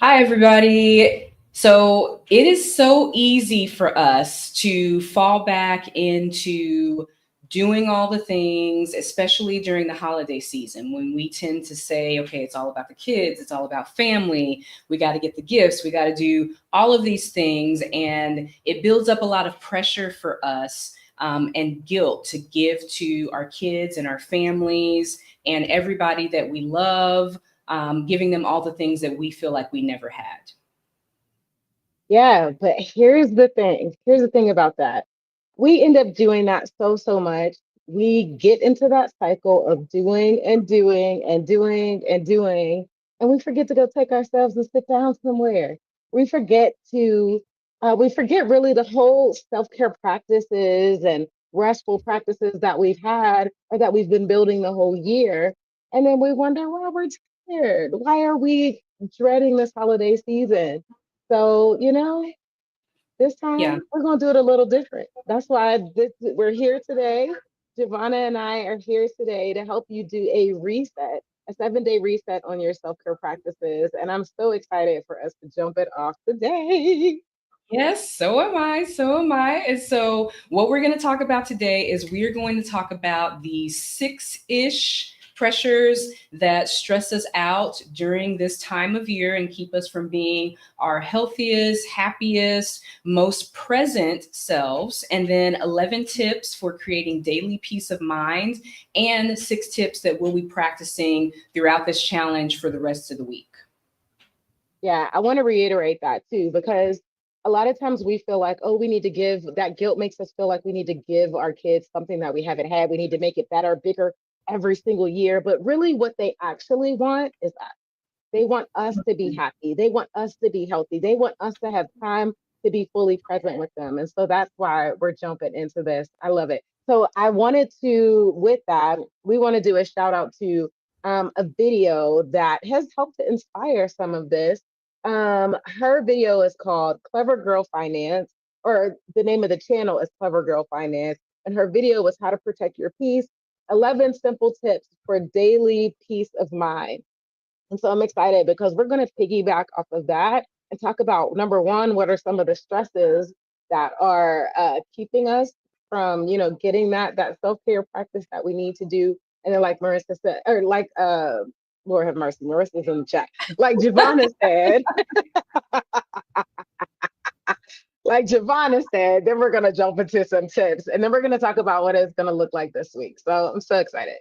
Hi, everybody. So it is so easy for us to fall back into doing all the things, especially during the holiday season when we tend to say, okay, it's all about the kids, it's all about family, we got to get the gifts, we got to do all of these things. And it builds up a lot of pressure for us and guilt to give to our kids and our families and everybody that we love, giving them all the things that we feel like we never had. Yeah, but here's the thing. Here's the thing about that. We end up doing that so much. We get into that cycle of doing and doing and doing and doing, and we forget to go take ourselves and sit down somewhere. We forget to, we forget really the whole self-care practices and restful practices that we've had or that we've been building the whole year. And then we wonder why we're tired. Why are we dreading this holiday season? So, this Yeah. time we're going to do it a little different. That's why we're here today. Javonna and I are here today to help you do a reset, a 7-day reset on your self care practices. And I'm so excited for us to jump it off today. Yes, so am I. So am I. And so, what we're going to talk about today is we are going to talk about the six-ish pressures that stress us out during this time of year and keep us from being our healthiest, happiest, most present selves. And then 11 tips for creating daily peace of mind, and six tips that we'll be practicing throughout this challenge for the rest of the week. Yeah, I want to reiterate that too, because a lot of times we feel like, oh, we need to give, that guilt makes us feel like we need to give our kids something that we haven't had. We need to make it better, bigger every single year. But really, what they actually want is us. They want us to be happy. They want us to be healthy. They want us to have time to be fully present with them. And so that's why we're jumping into this. I love it. So I wanted to, with that, we want to do a shout out to a video that has helped to inspire some of this. Her video is called Clever Girl Finance, or the name of the channel is Clever Girl Finance. And her video was How to Protect Your Peace, 11 Simple Tips for Daily Peace of Mind. And so I'm excited because we're going to piggyback off of that and talk about number one, what are some of the stresses that are keeping us from, getting that self care practice that we need to do. And then, like Marissa said, or like Lord have mercy, Marissa's in the chat. Like Javonna said, like Javonna said, then we're going to jump into some tips, and then we're going to talk about what it's going to look like this week. So I'm so excited.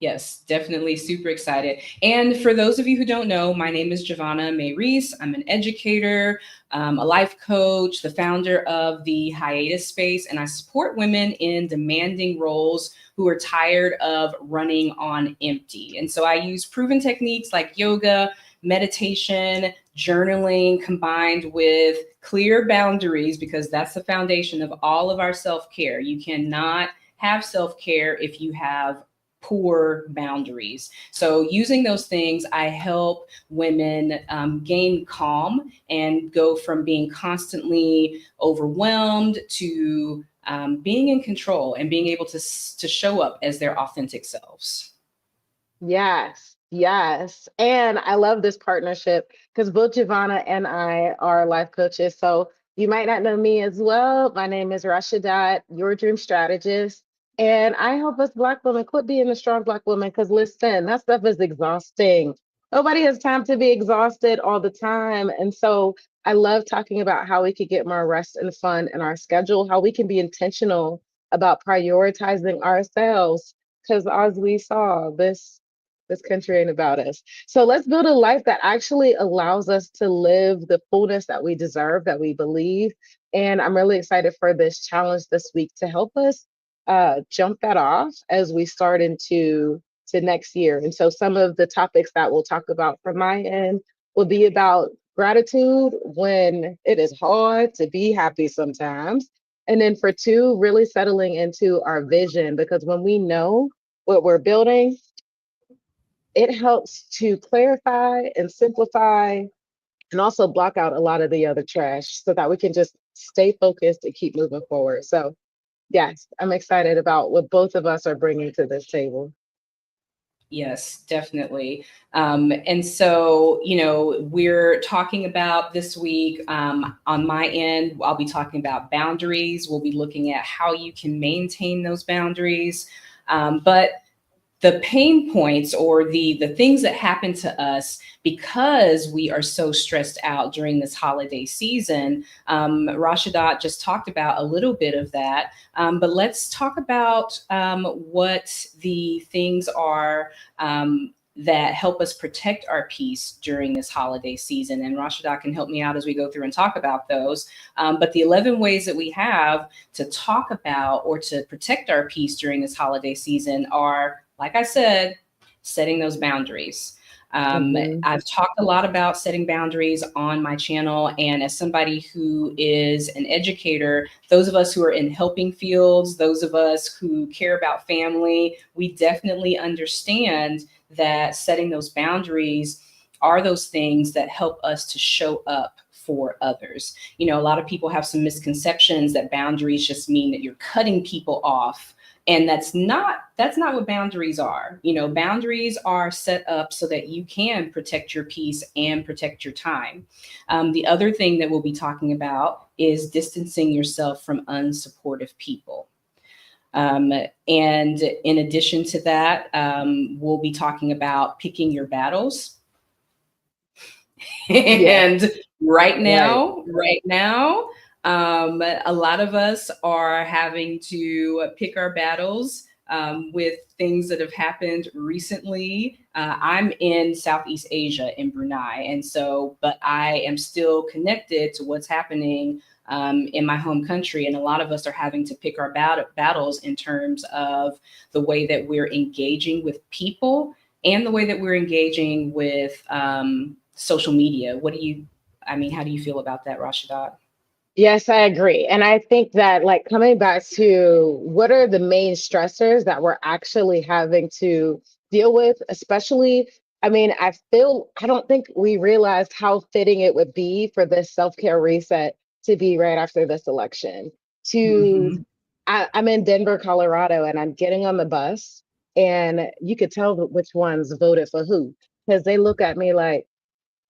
Yes, definitely super excited. And for those of you who don't know, my name is Javana Reese. I'm an educator, a life coach, the founder of the hiatus space, and I support women in demanding roles who are tired of running on empty. And so I use proven techniques like yoga, meditation, journaling, combined with clear boundaries, because that's the foundation of all of our self care. You cannot have self care if you have poor boundaries. So, using those things, I help women gain calm and go from being constantly overwhelmed to being in control and being able to show up as their authentic selves. Yes, yes. And I love this partnership because both Javonna and I are life coaches. So you might not know me as well. My name is Rashidat, your dream strategist. And I help us Black women quit being the strong Black woman because listen, that stuff is exhausting. Nobody has time to be exhausted all the time. And so I love talking about how we could get more rest and fun in our schedule, how we can be intentional about prioritizing ourselves. Because as we saw, this country ain't about us. So let's build a life that actually allows us to live the fullness that we deserve, that we believe. And I'm really excited for this challenge this week to help us jump that off as we start into to next year. And so some of the topics that we'll talk about from my end will be about gratitude when it is hard to be happy sometimes. And then for two, really settling into our vision, because when we know what we're building, it helps to clarify and simplify and also block out a lot of the other trash so that we can just stay focused and keep moving forward. So, yes, I'm excited about what both of us are bringing to this table. Yes, definitely. And so, we're talking about this week, on my end, I'll be talking about boundaries. We'll be looking at how you can maintain those boundaries. But the pain points, or the things that happen to us because we are so stressed out during this holiday season. Rashidat just talked about a little bit of that, but let's talk about what the things are that help us protect our peace during this holiday season. And Rashidat can help me out as we go through and talk about those. But the 11 ways that we have to talk about or to protect our peace during this holiday season are, like I said, setting those boundaries. Hmm. I've talked a lot about setting boundaries on my channel. And as somebody who is an educator, those of us who are in helping fields, those of us who care about family, we definitely understand that setting those boundaries are those things that help us to show up for others. A lot of people have some misconceptions that boundaries just mean that you're cutting people off, and that's not what boundaries are. Boundaries are set up so that you can protect your peace and protect your time. The other thing that we'll be talking about is distancing yourself from unsupportive people. And in addition to that, we'll be talking about picking your battles. Yeah, And right. right now, a lot of us are having to pick our battles with things that have happened recently. I'm in Southeast Asia, in Brunei, and so, but I am still connected to what's happening in my home country. And a lot of us are having to pick our battles in terms of the way that we're engaging with people and the way that we're engaging with social media. How do you feel about that, Rashidat? Yes, I agree. And I think that, like, coming back to what are the main stressors that we're actually having to deal with, especially, I mean, I don't think we realized how fitting it would be for this self-care reset to be right after this election. To, Hmm. I'm in Denver, Colorado, and I'm getting on the bus, and you could tell which ones voted for who, because they look at me like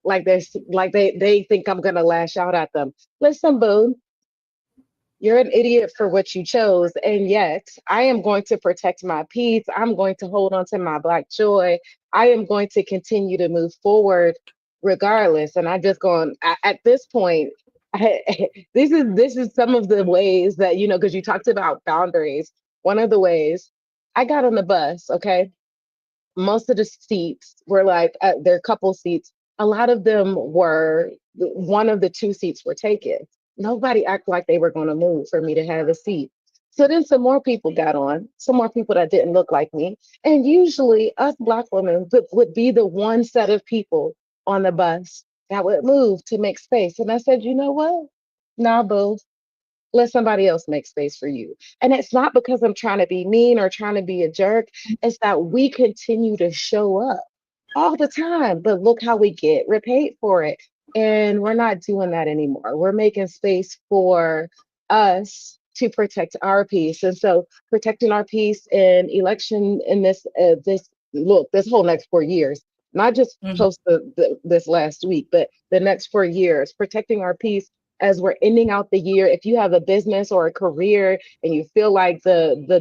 they think I'm gonna lash out at them. Listen, boo, you're an idiot for what you chose, and yet I am going to protect my peace. I'm going to hold on to my black joy. I am going to continue to move forward regardless. And I just going at this point. This is some of the ways that because you talked about boundaries. One of the ways I got on the bus, okay, most of the seats were like they're couple seats. A lot of them were one of the two seats were taken. Nobody acted like they were going to move for me to have a seat. So then some more people got on, some more people that didn't look like me. And usually us black women would be the one set of people on the bus that would move to make space. And I said, you know what? Nah, boo, let somebody else make space for you. And it's not because I'm trying to be mean or trying to be a jerk. It's that we continue to show up all the time, but look how we get repaid for it. And we're not doing that anymore. We're making space for us to protect our peace. And so protecting our peace in election in this whole next 4 years, not just Hmm. post this last week, but the next 4 years, protecting our peace as we're ending out the year. If you have a business or a career and you feel like the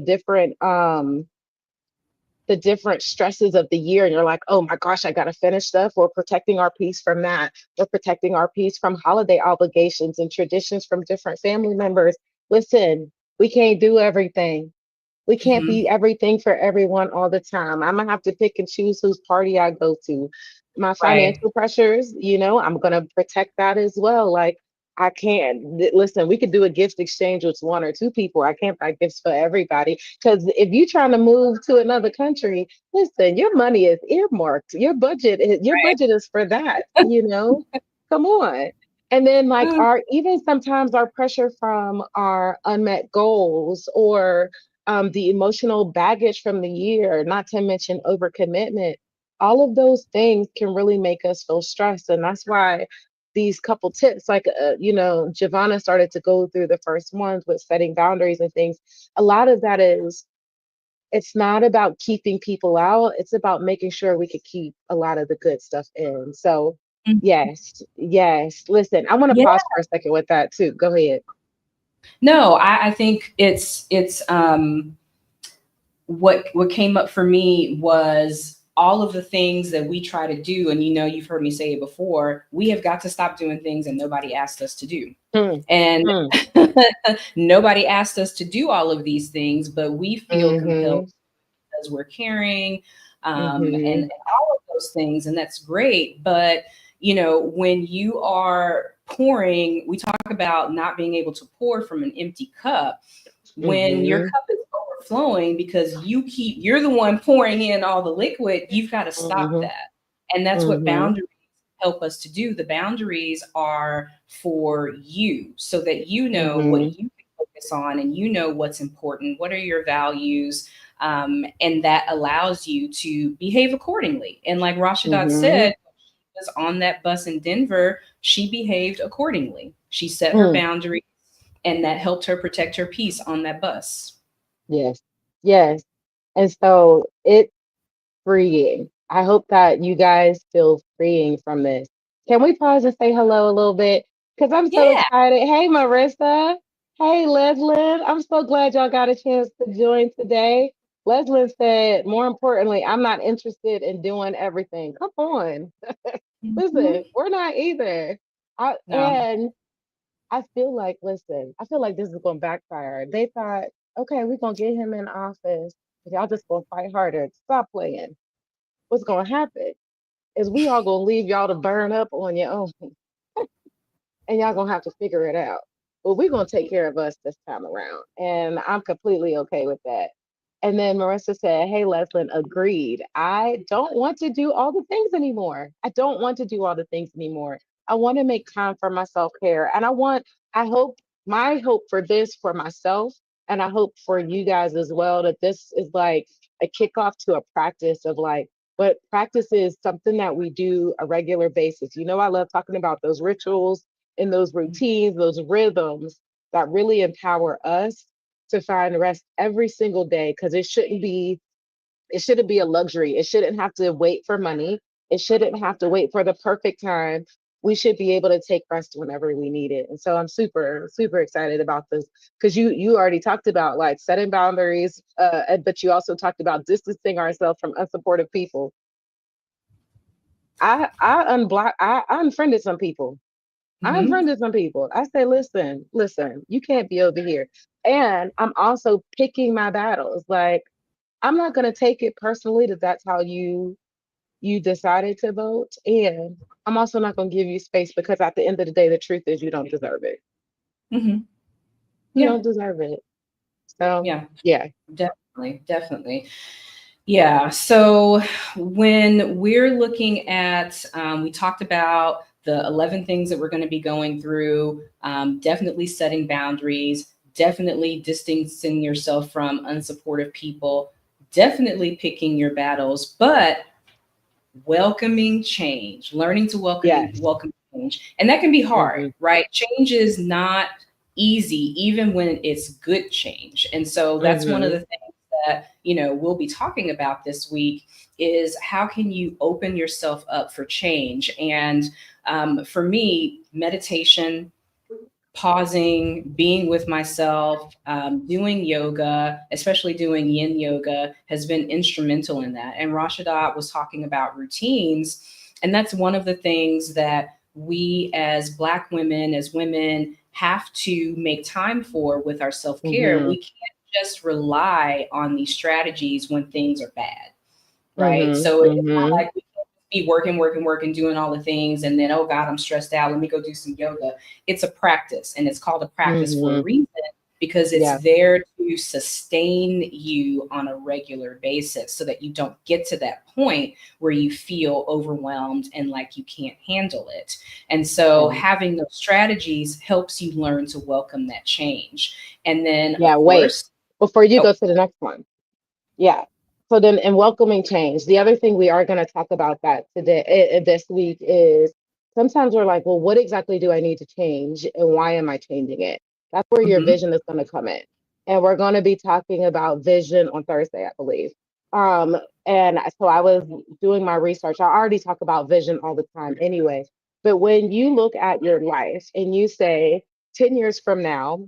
different stresses of the year and you're like, oh my gosh, I got to finish stuff, we're protecting our peace from that. We're protecting our peace from holiday obligations and traditions from different family members. Listen, we can't do everything. We can't Hmm. be everything for everyone all the time. I'm gonna have to pick and choose whose party I go to. My Right. financial pressures, I'm gonna protect that as well. Like, I can't listen, we could do a gift exchange with one or two people. I can't buy gifts for everybody. Because if you're trying to move to another country, listen, your money is earmarked. Your budget is for that. Come on. And then, like, Uh, our even sometimes our pressure from our unmet goals, or the emotional baggage from the year, not to mention overcommitment. All of those things can really make us feel stressed. And that's why these couple tips, like, Javonna started to go through the first ones with setting boundaries and things. A lot of that is it's not about keeping people out. It's about making sure we could keep a lot of the good stuff in. So Mhm. yes, yes. Listen, I want to Yeah. pause for a second with that too. Go ahead. No, I think it's what came up for me was all of the things that we try to do, and you've heard me say it before, we have got to stop doing things that nobody asked us to do. Mm, And mm, nobody asked us to do all of these things, but we feel compelled mm-hmm, because we're caring, mm-hmm, and all of those things, and that's great. But when you are pouring, we talk about not being able to pour from an empty cup. When your mm-hmm, cup is overflowing because you're the one pouring in all the liquid, you've got to stop mm-hmm, that. And that's what mm-hmm, boundaries help us to do. The boundaries are for you so that you know what mm-hmm, you can focus on, and you know what's important, what are your values, and that allows you to behave accordingly. And like Rashidat mm-hmm, said, was on that bus in Denver, she behaved accordingly. She set her mm, boundaries, and that helped her protect her peace on that bus. yes, yes. And so it freeing. I hope that you guys feel freeing from this. Can we pause and say hello a little bit? Because I'm so Yeah. excited. Hey, Marissa. Hey, Leslyn. I'm so glad y'all got a chance to join today. Leslyn said, more importantly, I'm not interested in doing everything. Come on. Listen, Mhm. we're not either. No. And I feel like, listen, I feel like this is going to backfire. They thought, okay, we're going to get him in office. Y'all just going to fight harder. Stop playing. What's going to happen is we all going to leave y'all to burn up on your own, and y'all going to have to figure it out. But we're going to take care of us this time around. And I'm completely okay with that. And then Marissa said, hey, Leslin, agreed. I don't want to do all the things anymore. I don't want to do all the things anymore. I want to make time for my self care. And I hope, my hope for this for myself, and I hope for you guys as well, that this is like a kickoff to a practice of like, but practice is something that we do a regular basis. I love talking about those rituals and those routines, those rhythms that really empower us to find rest every single day, because it shouldn't be a luxury. It shouldn't have to wait for money. It shouldn't have to wait for the perfect time. We should be able to take rest whenever we need it. And so I'm super, super excited about this, because you already talked about like setting boundaries, but you also talked about distancing ourselves from unsupportive people. I unfriended some people. I Hmm. unfriended some people. I say, listen, listen, you can't be over here. And I'm also picking my battles. Like, I'm not gonna take it personally that that's how you decided to vote. And I'm also not gonna give you space, because at the end of the day, the truth is you don't deserve it. Hmm. You Yeah. don't deserve it. So Yeah. yeah. Definitely. Definitely. Yeah. So when we're looking at, we talked about the 11 things that we're going to be going through, definitely setting boundaries, definitely distancing yourself from unsupportive people, definitely picking your battles, but welcoming change, learning to Yes. welcome change. And that can be hard, Mm-hmm. right? Change is not easy, even when it's good change. And so that's one of Mm-hmm. the things that, we'll be talking about this week is how can you open yourself up for change? And for me, meditation, pausing, being with myself, doing yoga, especially doing yin yoga, has been instrumental in that. And Rashidat was talking about routines. And that's one of the things that we as Black women, as women, have to make time for with our self care. Mm-hmm. We can't just rely on these strategies when things are bad, right? Mm-hmm. So it's not Mm-hmm. like we can be working, working, working, doing all the things, and then, oh God, I'm stressed out. Let me go do some yoga. It's a practice, and it's called a practice for a Mm-hmm. reason because it's Yeah. there to sustain you on a regular basis so that you don't get to that point where you feel overwhelmed and like you can't handle it. And so Yeah. having those strategies helps you learn to welcome that change. And then, Yeah. of Wait. course, Before you oh, go to the next one. Yeah. So then, in welcoming change, the other thing we are going to talk about that today, this week, is sometimes we're like, well, what exactly do I need to change, and why am I changing it? That's where your mhm, vision is going to come in. and we're going to be talking about vision on Thursday, I believe. Um, and so I was doing my research. I already talk about vision all the time anyway. But when you look at your life and you say, 10 years from now,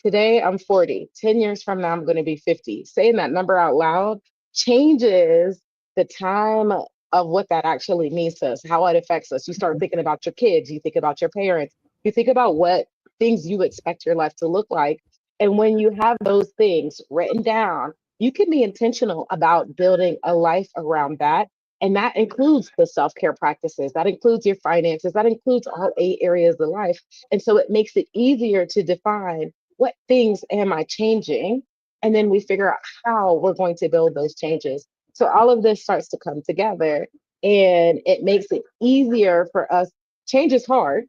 today I'm 40. 10 years from now, I'm going to be 50. Saying that number out loud changes the time of what that actually means to us, how it affects us. You start thinking about your kids, you think about your parents, you think about what things you expect your life to look like. And when you have those things written down, you can be intentional about building a life around that. And that includes the self care practices, that includes your finances, that includes all 8 areas of life. And so it makes it easier to define what things am I changing? And then we figure out how we're going to build those changes. So all of this starts to come together and it makes it easier for us. Change is hard.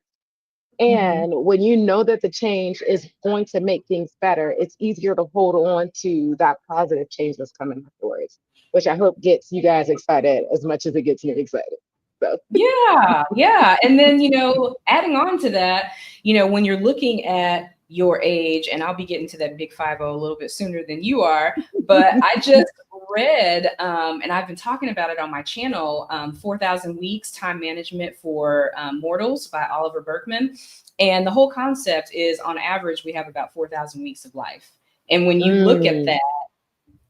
Mhm. And when you know that the change is going to make things better, it's easier to hold on to that positive change that's coming afterwards, which I hope gets you guys excited as much as it gets me excited. So, Yeah, yeah. And then, adding on to that, when you're looking at your age, and I'll be getting to that big 50 a little bit sooner than you are, but I just read, and I've been talking about it on my channel, 4,000 Weeks Time Management for Mortals by Oliver Berkman. And the whole concept is on average, we have about 4,000 weeks of life. And when you look at mm, that,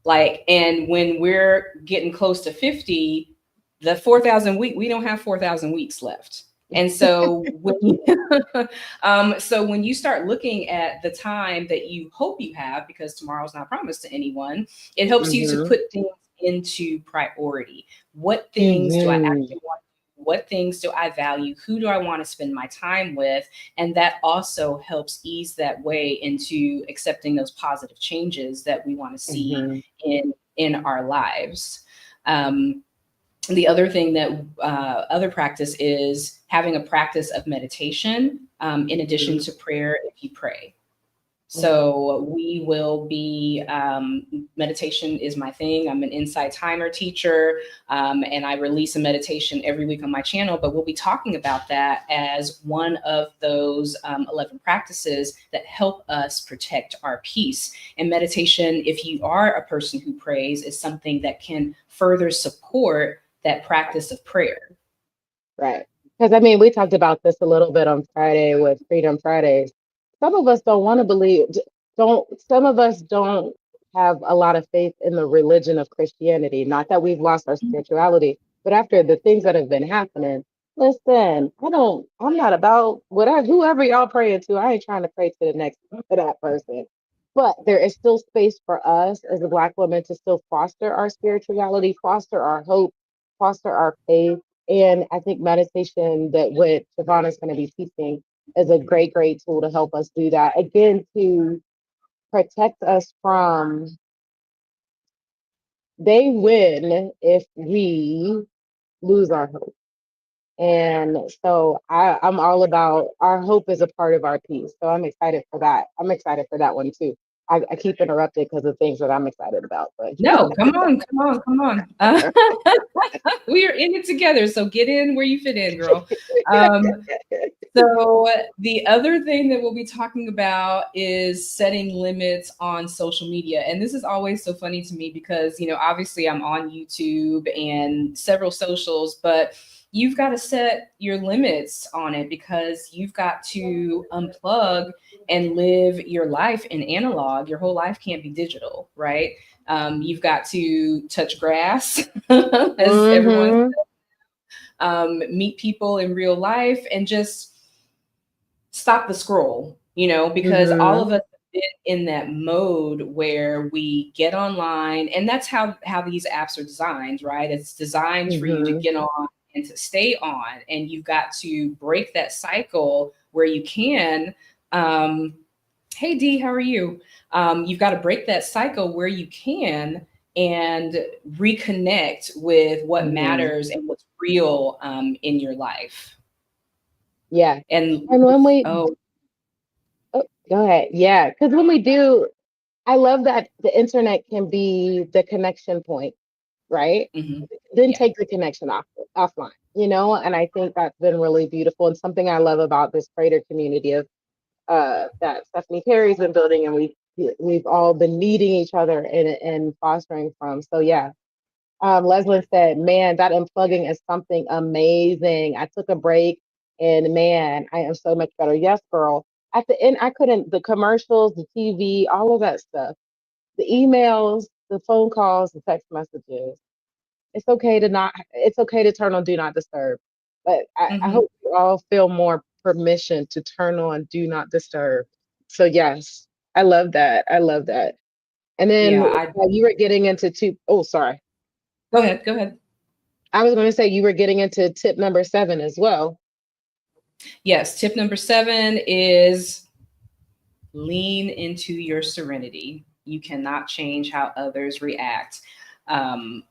like, and when we're getting close to 50, the 4,000 week, we don't have 4,000 weeks left. And so when you, so when you start looking at the time that you hope you have, because tomorrow's not promised to anyone, it helps you to mm-hmm, put things into priority. What things do I mm-hmm, actually want? What things do I value? Who do I want to spend my time with? And that also helps ease that way into accepting those positive changes that we want to see mm-hmm, in our lives. Um, the other thing that other practice is having a practice of meditation in addition mm-hmm. to prayer if you pray. Mm-hmm. So we will be, meditation is my thing. I'm an Insight Timer teacher, and I release a meditation every week on my channel, but we'll be talking about that as one of those 11 practices that help us protect our peace. And meditation, if you are a person who prays, is something that can further support that practice of prayer. Right. Because I mean, we talked about this a little bit on Friday with Freedom Fridays. Some of us don't want to believe, some of us don't have a lot of faith in the religion of Christianity. Not that we've lost our spirituality, but after the things that have been happening, listen, I'm not about whatever, whoever y'all praying to. I ain't trying to pray to the next, to that person. But there is still space for us as a Black woman to still foster our spirituality, foster our hope, foster our faith. And I think meditation, that what Javonna is going to be teaching, is a great, great tool to help us do that. Again, to protect us from, they win if we lose our hope. And so I'm all about, our hope is a part of our peace. So I'm excited for that. I'm excited for that one too. I keep interrupted because of things that I'm excited about. But No, come on, come on, come on. We are in it together, so get in where you fit in, girl. Um, So, the other thing that we'll be talking about is setting limits on social media. And this is always so funny to me because, obviously I'm on YouTube and several socials, but you've got to set your limits on it because you've got to unplug and live your life in analog. Your whole life can't be digital, right? You've got to touch grass, as everyone, mm-hmm, meet people in real life, and just stop the scroll, because all mm-hmm, of us have been in that mode where we get online, and that's how these apps are designed, right? It's designed for you to mm-hmm. get on and to stay on, and you've got to break that cycle where you can. Hey D, how are you? You've got to break that cycle where you can and reconnect with what Mm-hmm. matters and what's real in your life. Yeah. And And when we, oh, oh, go ahead. Yeah. Because when we do, I love that the internet can be the connection point, right? mhm. Then Yeah. take the connection offline, and I think that's been really beautiful and something I love about this creator community of that Stephanie Perry's been building, and we we've all been needing each other and fostering from. So yeah. Leslin said, man, that unplugging is something amazing. I took a break and man, I am so much better. Yes, girl. At the end, I couldn't, the commercials, the TV, all of that stuff, the emails, the phone calls, the text messages. It's okay to turn on do not disturb. But I Hmm. hope you all feel more permission to turn on do not disturb. So yes, I love that. I love that. And then Yeah, I you were getting into two, oh, sorry. go ahead, go ahead. I was going to say you were getting into tip number 7 as well. Yes, tip number 7 is lean into your serenity. You cannot change how others react. Um,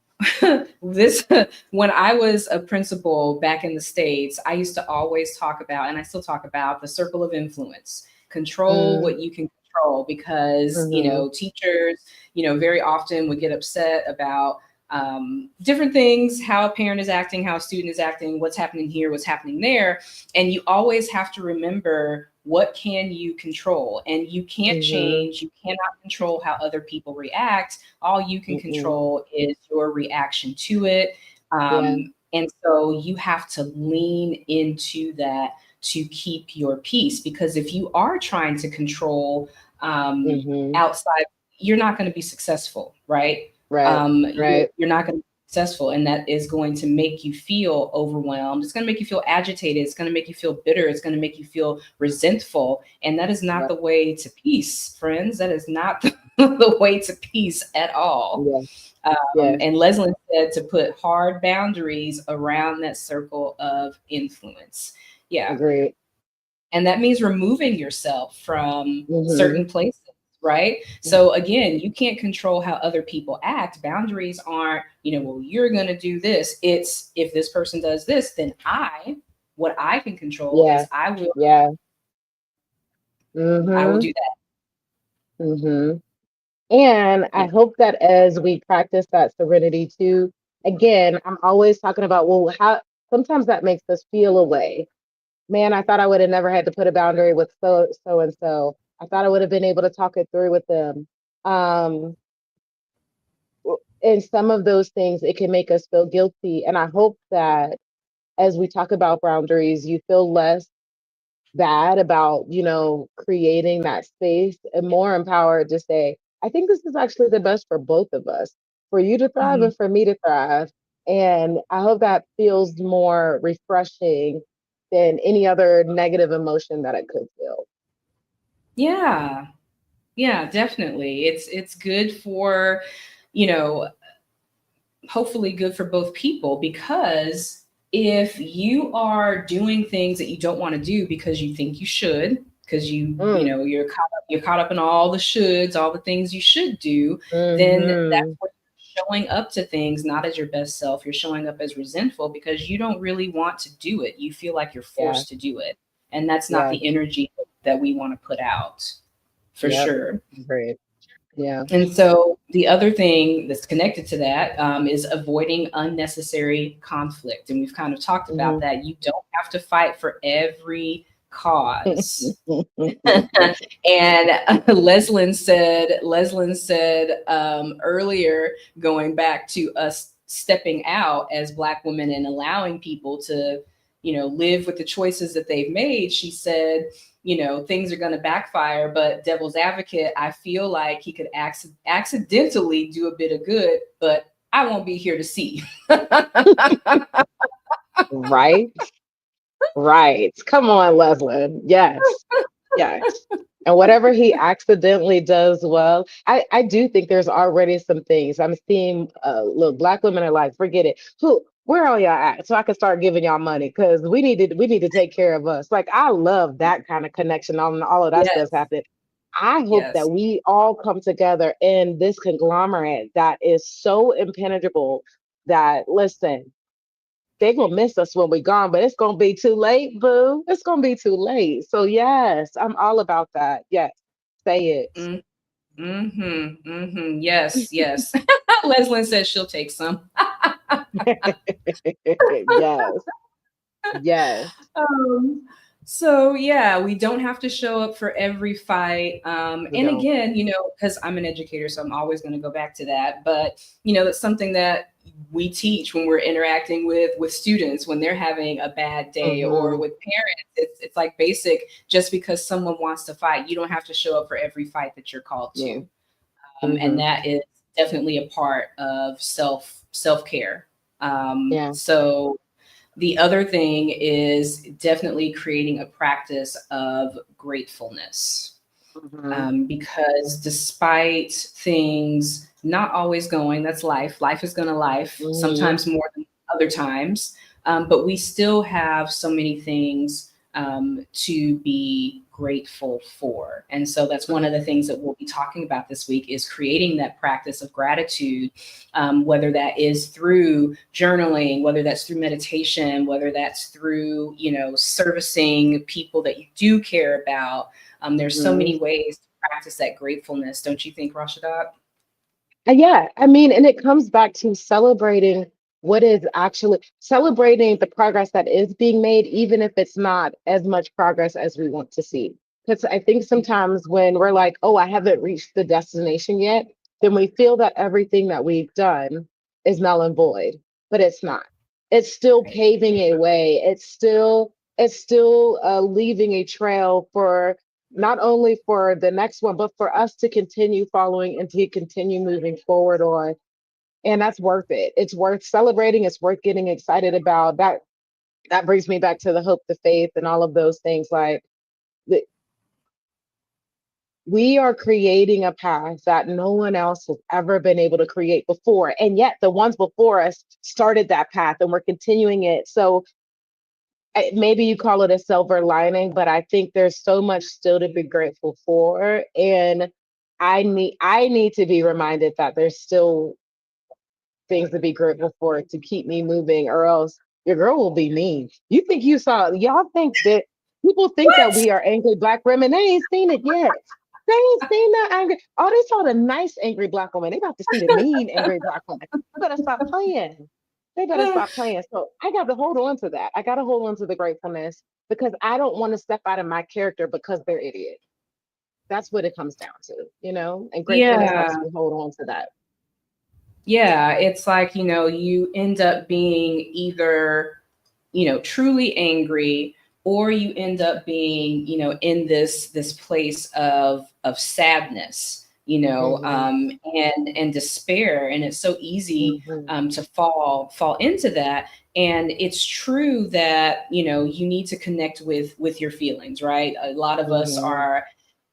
this when I was a principal back in the States, I used to always talk about, and I still talk about, the circle of influence. Control Mm, what you can control, because mm-hmm, teachers very often would get upset about different things, how a parent is acting, how a student is acting, what's happening here, what's happening there. And you always have to remember, what can you control? And you can't mm-hmm, change, you cannot control how other people react. All you can mm-mm. control is your reaction to it. Yeah. And so you have to lean into that to keep your peace, because if you are trying to control Mm-hmm. outside, you're not going to be successful, right? Right. You're, Right. you're not going to be successful, and that is going to make you feel overwhelmed. It's going to make you feel agitated. It's going to make you feel bitter. It's going to make you feel resentful. And that is not Right. the way to peace, friends. That is not the way to peace at all. Yeah. Yes. And Leslin said to put hard boundaries around that circle of influence. Yeah. Agreed. And that means removing yourself from Mm-hmm. certain places, right? So again, you can't control how other people act. Boundaries aren't, well, you're going to do this. It's, if this person does this, then what I can control Yeah. is Yeah. I will Mm-hmm. do that. Mm-hmm. And I Yeah. hope that as we practice that serenity too, again, I'm always talking about, well, how sometimes that makes us feel away. Man, I thought I would have never had to put a boundary with so and so. I thought I would have been able to talk it through with them. Um, and some of those things, it can make us feel guilty. And I hope that as we talk about boundaries, you feel less bad about, creating that space and more empowered to say, I think this is actually the best for both of us, for you to thrive Mhm. and for me to thrive. And I hope that feels more refreshing than any other negative emotion that I could feel. Yeah. Yeah, definitely. It's good for, you know, hopefully good for both people, because if you are doing things that you don't want to do because you think you should, because Mm, you're caught up in all the shoulds, all the things you should do, then that's mm-hmm. what you're showing up to things not as your best self. You're showing up as resentful because you don't really want to do it. You feel like you're Yeah. forced to do it. And that's not Yeah. the energy that we want to put out, for Yep. sure. Great. Yeah. And so the other thing that's connected to that is avoiding unnecessary conflict. And we've kind of talked about Mm-hmm. that. You don't have to fight for every cause. And Leslin said earlier, going back to us stepping out as Black women and allowing people to, live with the choices that they've made. She said, things are going to backfire, but devil's advocate, I feel like he could accidentally do a bit of good, but I won't be here to see. Right. Right. Come on, Leslin. Yes. Yes. And whatever he accidentally does well, I do think there's already some things I'm seeing. Look, Black women are like, forget it. Where are y'all at? So I can start giving y'all money because we need to take care of us. Like I love that kind of connection. All of that stuff's Yes, happening. I hope that yes. we all come together in this conglomerate that is so impenetrable that listen, they're gonna miss us when we're gone, but it's gonna be too late, boo. It's gonna be too late. So yes, I'm all about that. Yes, say Mm, mm-hmm, mm-hmm. Yes, yes. Leslin says she'll take some. it. Yes, yes. Um, So yeah, we don't have to show up for every fight. We And don't. again, because I'm an educator, so I'm always going to go back to that. But that's something that we teach when we're interacting with students when they're having a bad day, or Mm-hmm. with parents. It's like basic. Just because someone wants to fight, you don't have to show up for every fight that you're called Yeah. to. And Mm-hmm. that is definitely a part of self care. Yeah. So the other thing is definitely creating a practice of gratefulness, Mm-hmm. because despite things not always going, that's life. Life is going to life, Mm-hmm. sometimes more than other times. But we still have so many things to be grateful for. And so that's one of the things that we'll be talking about this week is creating that practice of gratitude, whether that is through journaling, whether that's through meditation, whether that's through, servicing people that you do care about. There's so Mm-hmm. many ways to practice that gratefulness, don't you think, Rashidat? Yeah, I mean, and it comes back to celebrating what is actually celebrating the progress that is being made, even if it's not as much progress as we want to see. Because I think sometimes when we're like, oh, I haven't reached the destination yet, then we feel that everything that we've done is null and void, but it's not. It's still Right. paving a way. It's still leaving a trail for not only for the next one, but for us to continue following and to continue moving forward on. And that's worth it. It's worth celebrating. It's worth getting excited about. That brings me back to the hope, the faith, and all of those things. Like the, we are creating a path that no one else has ever been able to create before. And yet the ones before us started that path and we're continuing it. So maybe you call it a silver lining, but I think there's so much still to be grateful for. And I need to be reminded that there's still things to be grateful for to keep me moving, or else your girl will be mean. You think you saw y'all think that people think that What? we are angry black women. They ain't seen it yet. They ain't seen that angry. Oh, they saw the nice angry black woman. They about to see the mean angry black woman. You better stop playing. They better stop playing. So I got to hold on to that. I got to hold on to the gratefulness because I don't want to step out of my character because they're idiots. That's what it comes down to, and gratefulness Yeah. helps me hold on to that. Yeah. It's like, you end up being either, truly angry, or you end up being, in this place of sadness, Hmm. and despair. And it's so easy Hmm. to fall into that. And it's true that, you need to connect with your feelings, right? A lot of us Hmm. are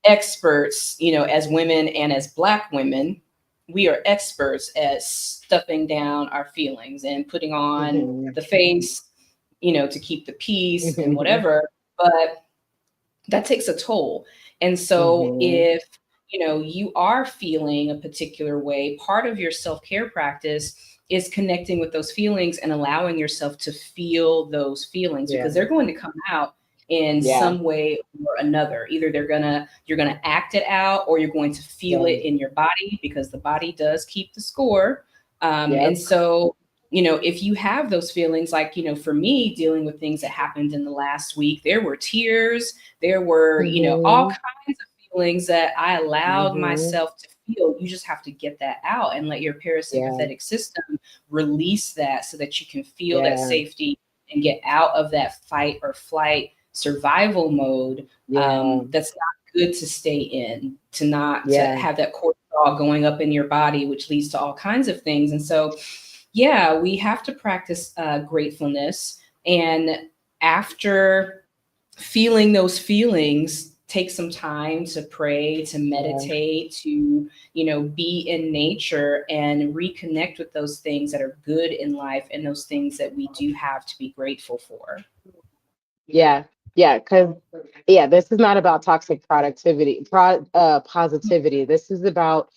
experts, as women and as Black women, we are experts at stuffing down our feelings and putting on Hmm. the face, to keep the peace and Hmm. whatever. But that takes a toll. And so Hmm. if you are feeling a particular way, part of your self-care practice is connecting with those feelings and allowing yourself to feel those feelings, Yeah. because they're going to come out in Yeah. some way or another. Either you're gonna act it out, or you're going to feel Yeah. it in your body, because the body does keep the score. And Yep. so if you have those feelings, like, for me, dealing with things that happened in the last week, there were tears, there were, all Hmm. kinds of feelings that I allowed Hmm. myself to feel. You just have to get that out and let your Yeah. parasympathetic system release that, so that you can feel that Yeah. safety and get out of that fight or flight survival mode. Yeah. That's not good to stay in, to not to Yeah. have that cortisol going up in your body, which leads to all kinds of things. And so, yeah, we have to practice gratefulness. And after feeling those feelings, take some time to pray, to Yeah. meditate, to be in nature and reconnect with those things that are good in life, and those things that we do have to be grateful for. Yeah. Yeah. Because yeah, this is not about toxic positivity. This is about,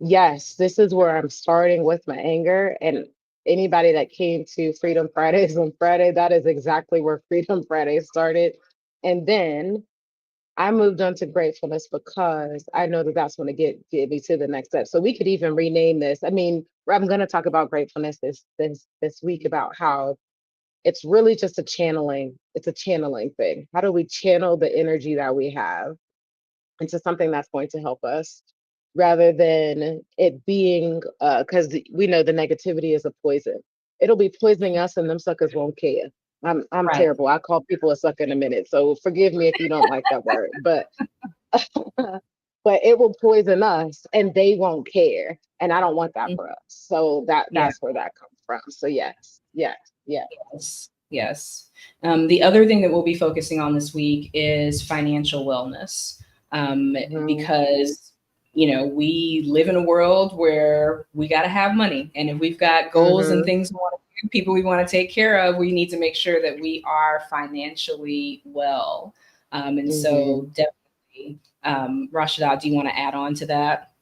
yes, this is where I'm starting with my anger. And anybody that came to Freedom Fridays on Friday, that is exactly where Freedom Friday started. And then I moved on to gratefulness because I know that that's going to get me to the next step. So we could even rename this. I mean, I'm going to talk about gratefulness this week, about how It's really just a channeling. It's a channeling thing. How do we channel the energy that we have into something that's going to help us rather than it being because we know the negativity is a poison. It'll be poisoning us and them suckers won't care. I'm Right. terrible. I call people a sucker in a minute. So forgive me if you don't like that word. But but it will poison us and they won't care. And I don't want that Mm, for us. So yeah. that's where that comes from. So yes, yes, yes. Yes. Yes. The other thing that we'll be focusing on this week is financial wellness, Hmm. because we live in a world where we got to have money, and if we've got goals and Hmm. things we want to do, people we want to take care of, we need to make sure that we are financially well. And so, Hmm. definitely, Rashida, do you want to add on to that?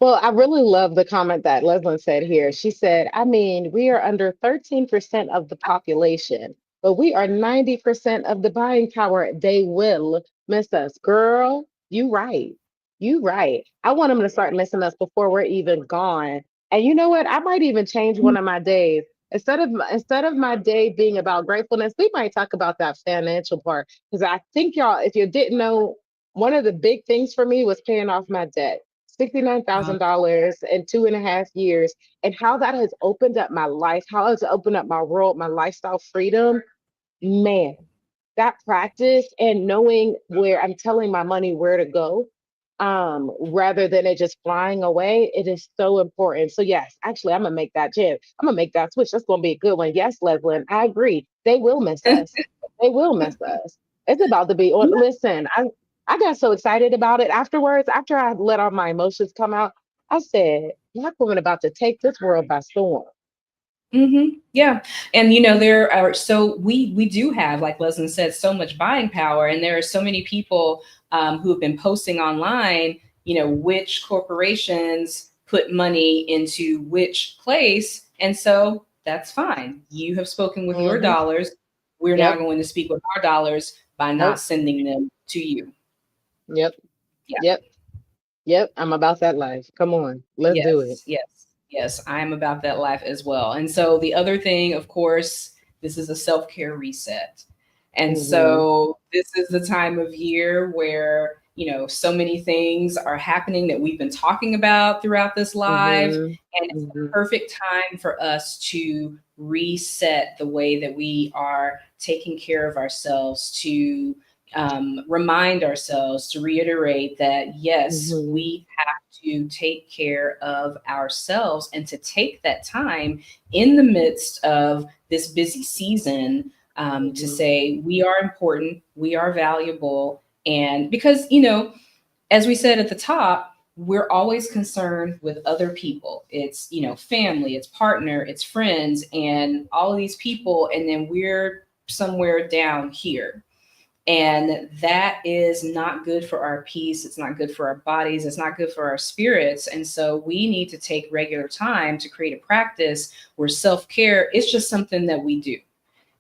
Well, I really love the comment that Leslin said here. She said, I mean, we are under 13% of the population, but we are 90% of the buying power. They will miss us. Girl, you right. You right. I want them to start missing us before we're even gone. And you know what? I might even change one of my days. Instead of my day being about gratefulness, we might talk about that financial part. Because I think y'all, if you didn't know, one of the big things for me was paying off my debt. Uh, $69,000 in 2.5 years, and how that has opened up my life, how it's opened up my world, my lifestyle freedom. Man, that practice and knowing where I'm telling my money where to go, rather than it just flying away, it is so important. So yes, actually, I'm gonna make that jib. I'm gonna make that switch. That's gonna be a good one. Yes, Leslie, I agree. They will miss us. They will miss us. It's about to be on. Listen, I got so excited about it afterwards. After I let all my emotions come out, I said, "Black woman about to take this world by storm." Yeah, and there are, so we do have, like Leslie said, so much buying power, and there are so many people who have been posting online. Which corporations put money into which place, and so that's fine. You have spoken with your Hmm. dollars. We're now Yep. going to speak with our dollars by not Nope. sending them to you. Yep. Yeah. Yep. Yep. I'm about that life. Come on, let's do it. Yes, yes, yes. I'm about that life as well. And so the other thing, of course, this is a self care reset. And Hmm. so this is the time of year where, so many things are happening that we've been talking about throughout this live. Hmm. And it's the Hmm. perfect time for us to reset the way that we are taking care of ourselves, to remind ourselves, to reiterate that, yes, Hmm. we have to take care of ourselves and to take that time in the midst of this busy season, to Hmm. say we are important, we are valuable. And because, as we said at the top, we're always concerned with other people. It's, family, it's partner, it's friends, and all of these people. And then we're somewhere down here, and that is not good for our peace. It's not good for our bodies. It's not good for our spirits. And so we need to take regular time to create a practice where self care is just something that we do.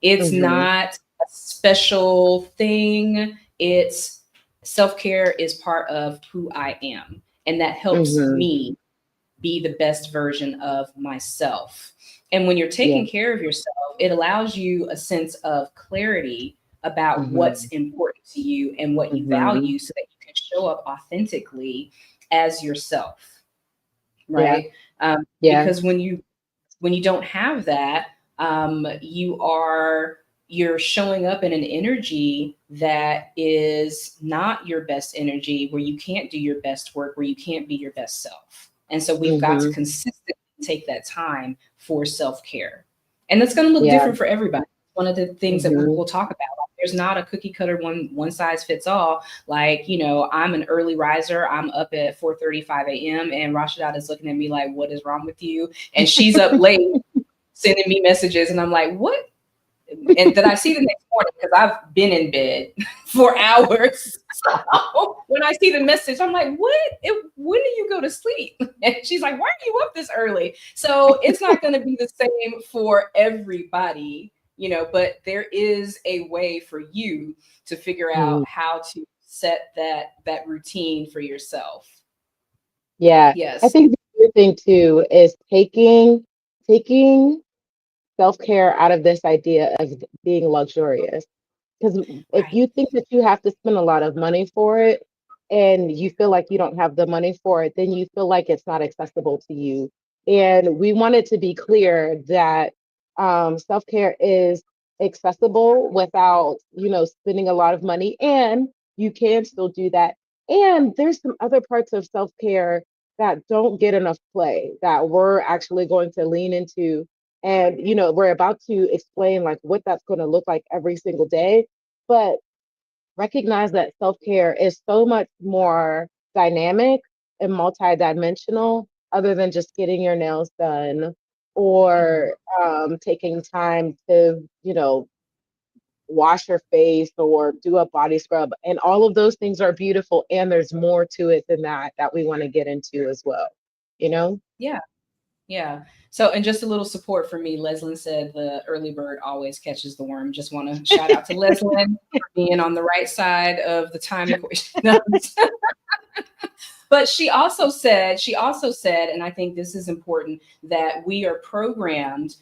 It's Hmm. not a special thing. It's self care is part of who I am. And that helps Hmm. me be the best version of myself. And when you're Yeah. taking care of yourself, it allows you a sense of clarity about what's Hmm. important to you and what you Hmm. value, so that you can show up authentically as yourself, Yeah. right? Yeah. Because when you don't have that, you're showing up in an energy that is not your best energy, where you can't do your best work, where you can't be your best self. And so we've got to Hmm. consistently take that time for self-care. And that's going to look Yeah. different for everybody. One of the things that Hmm. we'll talk about, like, there's not a cookie cutter one size fits all. Like, I'm an early riser. I'm up at 4:35 a.m. and Rashidat is looking at me like, what is wrong with you? And she's up late sending me messages, and I'm like, what? And that I see the next morning because I've been in bed for hours. So when I see the message, I'm like, what? When do you go to sleep? And she's like, why are you up this early? So it's not going to be the same for everybody, but there is a way for you to figure Hmm. out how to set that routine for yourself. Yeah. I Yes. think the other thing too is taking self-care out of this idea of being luxurious. Because if Right. you think that you have to spend a lot of money for it and you feel like you don't have the money for it, then you feel like it's not accessible to you. And we wanted to be clear that self-care is accessible without, spending a lot of money, and you can still do that. And there's some other parts of self-care that don't get enough play that we're actually going to lean into. And, we're about to explain like what that's going to look like every single day. But recognize that self-care is so much more dynamic and multidimensional other than just getting your nails done Mhm. or taking time to, wash your face or do a body scrub. And all of those things are beautiful. And there's more to it than that we want to get into as well, you know? Yeah. Yeah. So, and just a little support for me, Leslin said the early bird always catches the worm. Just want to shout out to Leslin for being on the right side of the time equation. But she also said, and I think this is important, that we are programmed.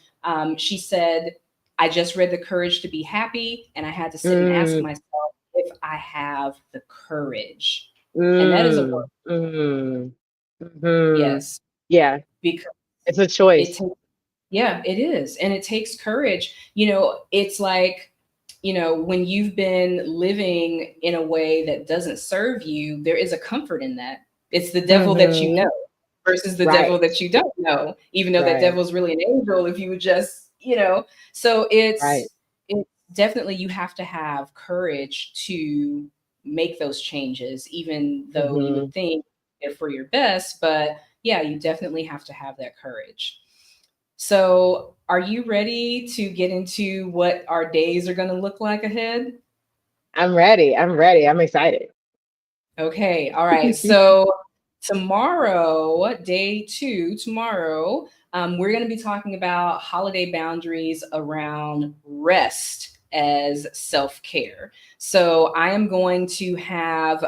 She said, I just read The Courage to Be Happy, and I had to sit and ask Mm, myself if I have the courage. And that is a word. mm, mm, mm. Yes, Yeah, because it's a it choice. takes, yeah, it is. And it takes courage. It's like, when you've been living in a way that doesn't serve you, there is a comfort in that. It's the devil that you Hmm. know versus the Right, devil that you don't know, even though that right, devil's really an angel if you would just. So right. it's definitely, you have to have courage to make those changes, even though you Hmm. would think they're for your best. But yeah, you definitely have to have that courage. So, are you ready to get into what our days are going to look like ahead? I'm ready. I'm ready. I'm excited. Okay. All right. So, tomorrow, day two, tomorrow, we're going to be talking about holiday boundaries around rest as self care. So, I am going to have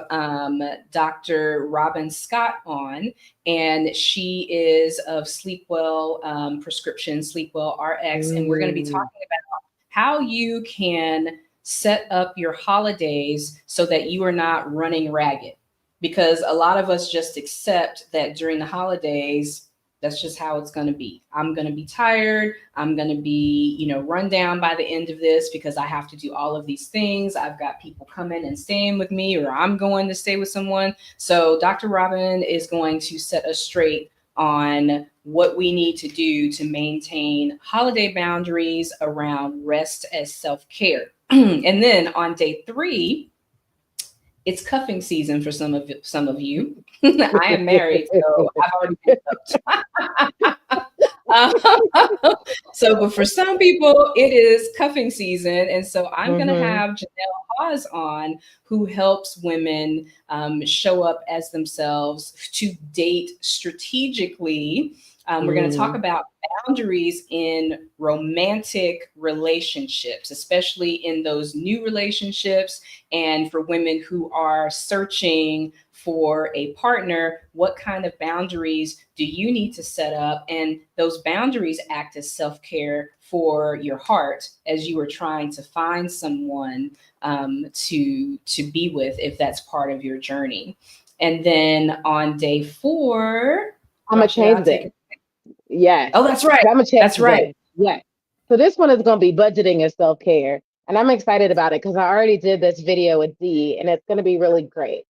Dr. Robin Scott on, and she is of Sleepwell Prescription, Sleepwell RX, and we're going to be Mm, talking about how you can set up your holidays so that you are not running ragged. Because a lot of us just accept that during the holidays, that's just how it's going to be. I'm going to be tired. I'm going to be, run down by the end of this because I have to do all of these things. I've got people coming and staying with me, or I'm going to stay with someone. So, Dr. Robin is going to set us straight on what we need to do to maintain holiday boundaries around rest as self care. And then on day three, it's cuffing season for some of you. I am married, so I've already been cuffed. Um, so, but for some people, it is cuffing season, and so I'm going to mm-hmm, have Janelle Hawes on, who helps women show up as themselves to date strategically. We're going to talk mm, about boundaries in romantic relationships, especially in those new relationships, and for women who are searching for a partner, what kind of boundaries do you need to set up? And those boundaries act as self care for your heart as you are trying to find someone to be with, if that's part of your journey. And then on day four, I'm gonna change Rashida, take this. it. Yes. Oh, that's right. I'm gonna change That's right. this. Yes. So this one is gonna be budgeting and self-care. And I'm excited about it because I already did this video with Dee and it's gonna be really great.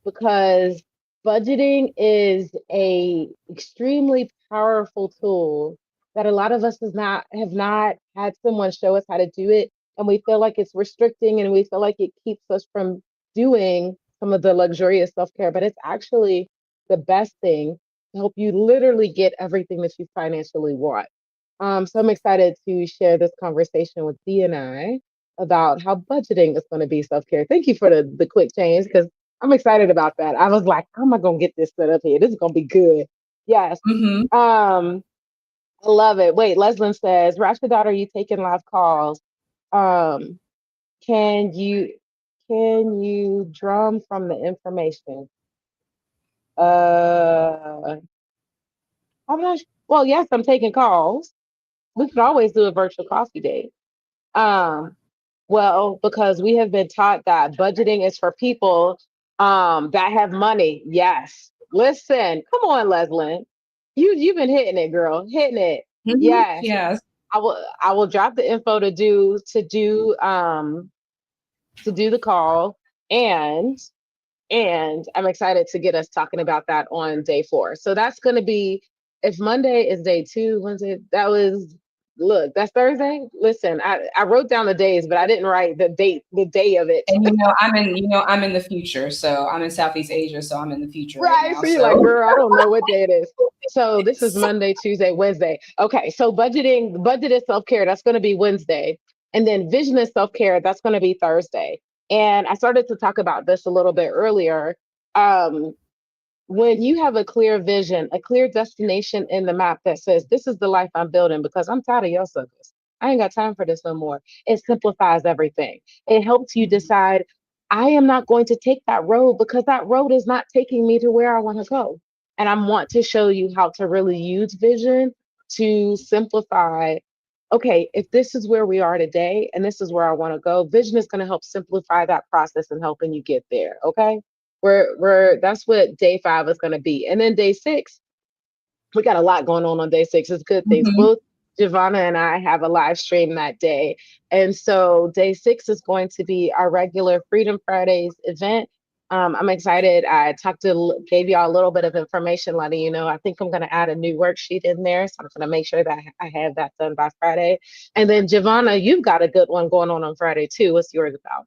Because budgeting is a extremely powerful tool that a lot of us have not had someone show us how to do it. And we feel like it's restricting and we feel like it keeps us from doing some of the luxurious self-care, but it's actually the best thing to help you literally get everything that you financially want. So I'm excited to share this conversation with Dee and I about how budgeting is going to be self care. Thank you for the quick change because I'm excited about that. I was like, how am I going to get this set up here? This is going to be good. Yes. Mm-hmm. I love it. Wait, Leslin says, Rashidat, are you taking live calls? Um, can you can you drum from the information? I'm not. Well, yes, I'm taking calls. We could always do a virtual coffee date. Um, well, because we have been taught that budgeting is for people that have money. Yes. Listen, come on, Leslin. You've been hitting it, girl. Hitting it. Yes. Yes. I will drop the info to do the call, and I'm excited to get us talking about that on day 4. So that's going to be, if Monday is day 2, Wednesday, look, that's Thursday. Listen, I wrote down the days, but I didn't write the day of it. And I'm in the future. So I'm in Southeast Asia, so I'm in the future right Right. now. So you're So like, girl, I don't know what day it is. So this is yes. Monday, Tuesday, Wednesday. Okay. So budget is self care. That's going to be Wednesday. And then vision is self care. That's going to be Thursday. And I started to talk about this a little bit earlier. Um, when you have a clear vision, a clear destination in the map that says, this is the life I'm building because I'm tired of your suckers. I ain't got time for this no more. It simplifies everything. It helps you decide, I am not going to take that road because that road is not taking me to where I want to go. And I want to show you how to really use vision to simplify. Okay, if this is where we are today and this is where I want to go, vision is going to help simplify that process and helping you get there. Okay. We're that's what day 5 is going to be. And then day 6, we got a lot going on day 6. It's good things. Mhm. Both Javonna and I have a live stream that day. And so day 6 is going to be our regular Freedom Fridays event. I'm excited. Gave y'all a little bit of information, letting you know. I think I'm going to add a new worksheet in there. So I'm going to make sure that I have that done by Friday. And then Javonna, you've got a good one going on Friday too. What's yours about?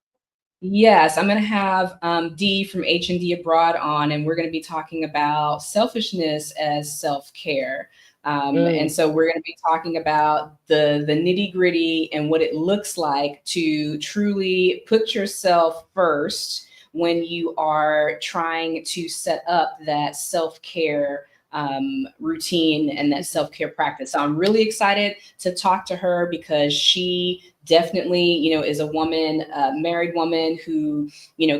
Yes, I'm going to have D from H&D Abroad on, and we're going to be talking about selfishness as self-care. And Mm, so we're going to be talking about the nitty-gritty and what it looks like to truly put yourself first when you are trying to set up that self-care routine and that self-care practice. So I'm really excited to talk to her because she definitely, is a woman, a married woman who,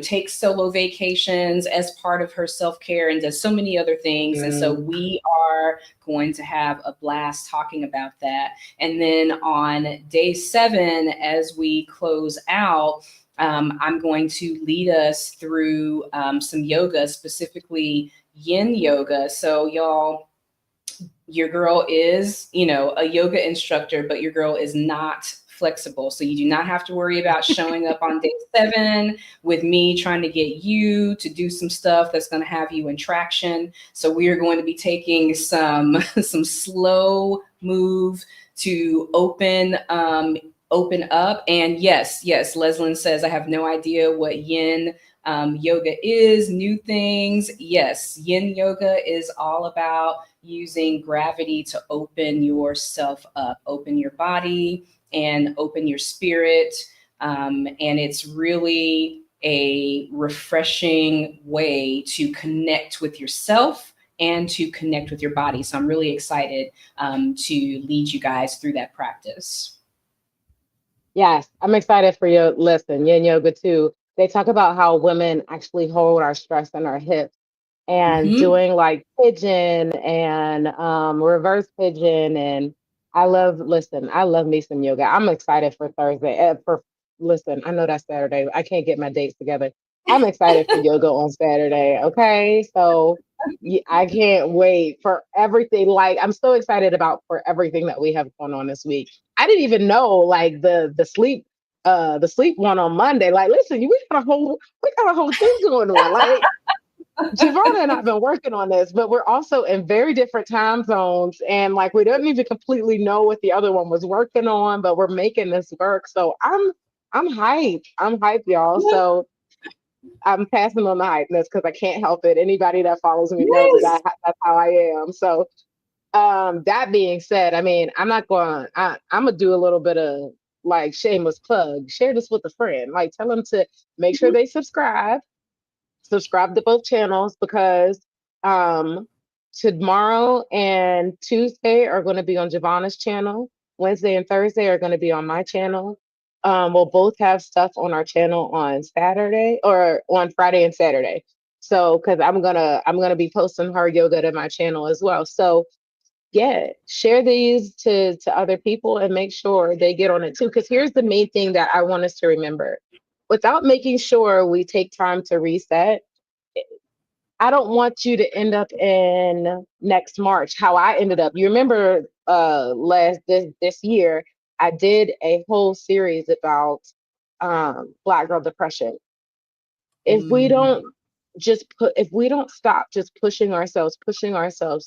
takes solo vacations as part of her self-care and does so many other things. And so mm. we are going to have a blast talking about that. And then on day 7, as we close out, I'm going to lead us through some yoga, specifically yin yoga. So y'all, your girl is, a yoga instructor, but your girl is not flexible. So you do not have to worry about showing up on day 7 with me trying to get you to do some stuff that's going to have you in traction. So we are going to be taking some some slow move to open up. And yes, Leslin says I have no idea what yin yoga is, new things. Yes, yin yoga is all about using gravity to open yourself up, open your body, and open your spirit. And it's really a refreshing way to connect with yourself and to connect with your body. So I'm really excited to lead you guys through that practice. Yes, I'm excited for your lesson, yin yoga too. They talk about how women actually hold our stress in our hips and Mm-hmm. doing like pigeon and reverse pigeon. And I love me some yoga. I'm excited for Thursday. Listen, I know that's Saturday. I can't get my dates together. I'm excited for yoga on Saturday. Okay. So I can't wait for everything. Like, I'm so excited about for everything that we have going on this week. I didn't even know like the sleep one on Monday. Like, listen, we got a whole thing going on. Like, Javonna and I've been working on this, but we're also in very different time zones. And like, we don't even completely know what the other one was working on, but we're making this work. So I'm hyped. I'm hyped, y'all. So I'm passing on the hypeness because I can't help it. Anybody that follows me knows Yes. that's how I am. So that being said, I mean, I'm gonna do a little bit of like shameless plug. Share this with a friend. Like, tell them to make sure they subscribe to both channels, because um tomorrow and Tuesday are going to be on Javana's channel. Wednesday and Thursday are going to be on my channel. We'll both have stuff on our channel on Saturday, or on Friday and Saturday. So, because I'm gonna be posting her yoga to my channel as well. So yeah, share these to other people and make sure they get on it too. Because here's the main thing that I want us to remember: without making sure we take time to reset, I don't want you to end up in next March how I ended up. You remember last this year I did a whole series about Black girl depression. If we Mm-hmm. don't if we don't stop just pushing ourselves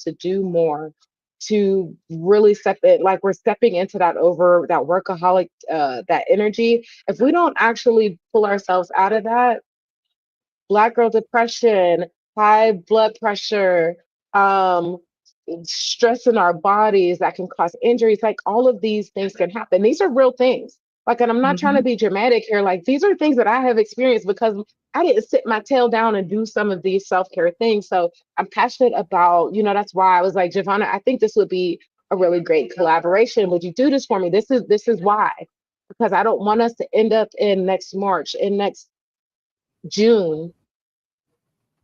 to do more, to really step it, like we're stepping into that workaholic that energy, if we don't actually pull ourselves out of that, Black girl depression, high blood pressure, um, stress in our bodies that can cause injuries. Like all of these things can happen. These are real things. Like, and I'm not trying to Mm-hmm. be dramatic here. Like, these are things that I have experienced because I didn't sit my tail down and do some of these self care things. So I'm passionate about, that's why I was like, Javonna, I think this would be a really great collaboration. Would you do this for me? This is why. Because I don't want us to end up in next March, in next June,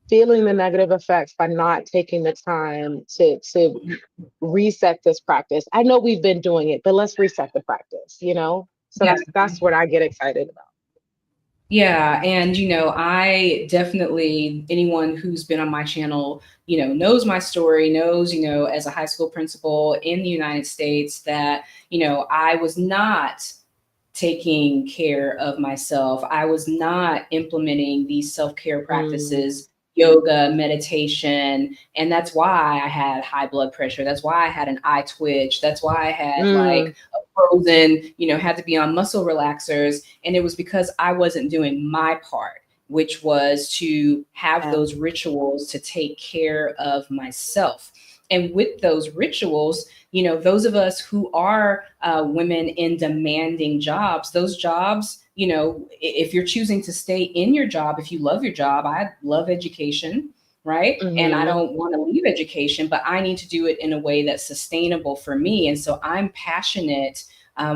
feeling the negative effects by not taking the time to reset this practice. I know we've been doing it, but let's reset the practice. So Yeah. that's what I get excited about. Yeah, and I definitely, anyone who's been on my channel, knows my story, knows, as a high school principal in the United States that, I was not taking care of myself. I was not implementing these self-care Mm, practices, yoga, meditation, and that's why I had high blood pressure. That's why I had an eye twitch. That's why I had mm, like a frozen, had to be on muscle relaxers, and it was because I wasn't doing my part, which was to have yeah. those rituals to take care of myself. And with those rituals, those of us who are women in demanding jobs, those jobs, if you're choosing to stay in your job, if you love your job, I love education, right? And I Mm-hmm. don't want to leave education, but I need to do it in a way that's sustainable for me. And so I'm passionate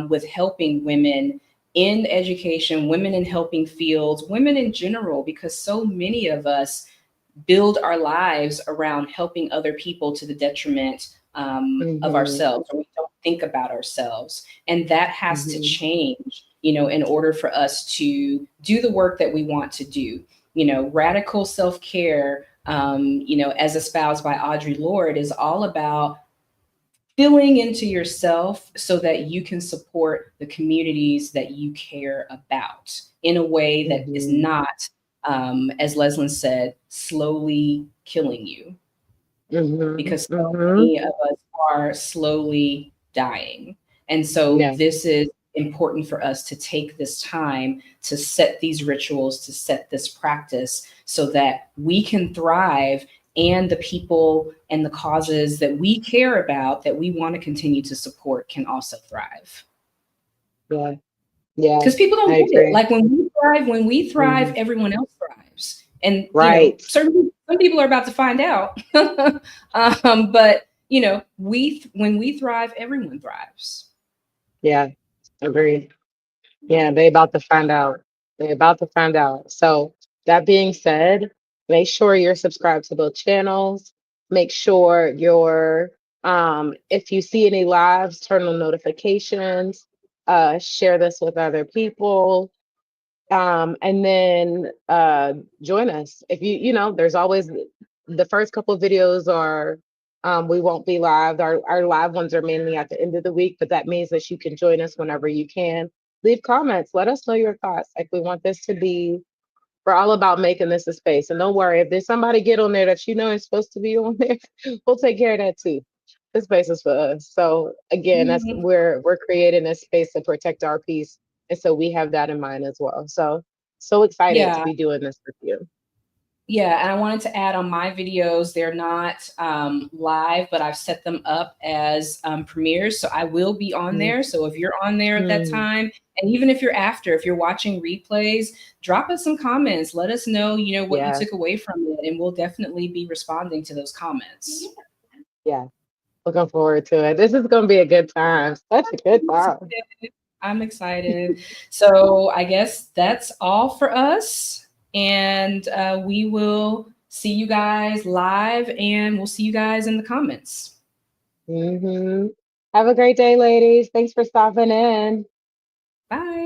with helping women in education, women in helping fields, women in general, because so many of us build our lives around helping other people to the detriment of Mm-hmm. ourselves, or we don't think about ourselves. And that has to Mm-hmm. change, in order for us to do the work that we want to do. Radical self care, as espoused by Audre Lorde, is all about filling into yourself so that you can support the communities that you care about in a way that is Mm-hmm. not, as Leslin said, slowly killing you, Mm-hmm. because so Mm-hmm. many of us are slowly dying. And so Yeah. this is important for us to take this time to set these rituals, to set this practice so that we can thrive, and the people and the causes that we care about, that we want to continue to support, can also thrive. Yeah. Yeah. Because people I don't get it. agree. Like when we thrive, Mm-hmm. everyone else thrives. And Right. some people are about to find out. But when we thrive, everyone thrives. Yeah. Agreed. Yeah, they about to find out. They about to find out. So that being said, make sure you're subscribed to both channels. Make sure you're if you see any lives, turn on notifications, share this with other people. And then join us. If there's always the first couple of videos are we won't be live. Our live ones are mainly at the end of the week, but that means that you can join us whenever you can. Leave comments. Let us know your thoughts. Like, we want this to be, we're all about making this a space. And don't worry, if there's somebody get on there that is supposed to be on there, we'll take care of that too. This space is for us. So again, that's Mhm. we're creating this space to protect our peace. And so we have that in mind as well. So excited to Yeah. be doing this with you. Yeah, and I wanted to add, on my videos, they're not live, but I've set them up as premieres. So I will be on there. So if you're on there at that Mm-hmm. time, and even if you're after, if you're watching replays, drop us some comments. Let us know, what you Yeah, took away from it, and we'll definitely be responding to those comments. yeah. Looking forward to it. This is gonna be a good time. Such a good time. I'm excited. So I guess that's all for us. And we will see you guys live, and we'll see you guys in the comments. Hmm. Have a great day, ladies. Thanks for stopping in. Bye.